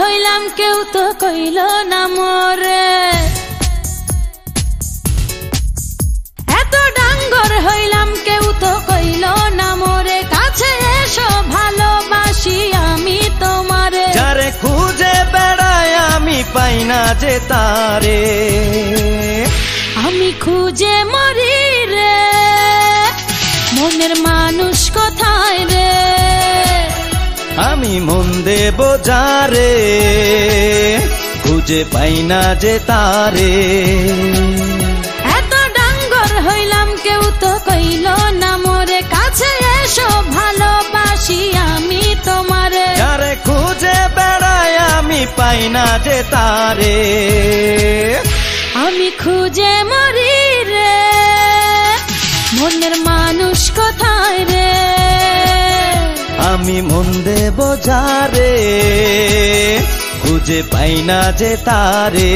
হইলাম কেউ তো কইল না মোরে, এত ডাঙ্গর হইলাম কেউ তো কইল না মোরে, কাছে এসো ভালোবাসি আমি তোমারে। যারে খুঁজে বেড়াই আমি পাই না যে তারে, আমি খুঁজে মরি রে মনের মানুষ কোথায় রে, আমি মন দেব যারে খুঁজে পাই না যে তারে। এত ডাঙ্গর হইলাম কেউ তো কইল না মোরে, কাছে এসো ভালোবাসি আমি তোমারে। যারে খুঁজে বেড়াই আমি পাই না যে তারে, আমি খুঁজে মরি রে মনের মানুষ কোথায় রে, আমি মন দেব যারে খুঁজে পাই না যে তারে।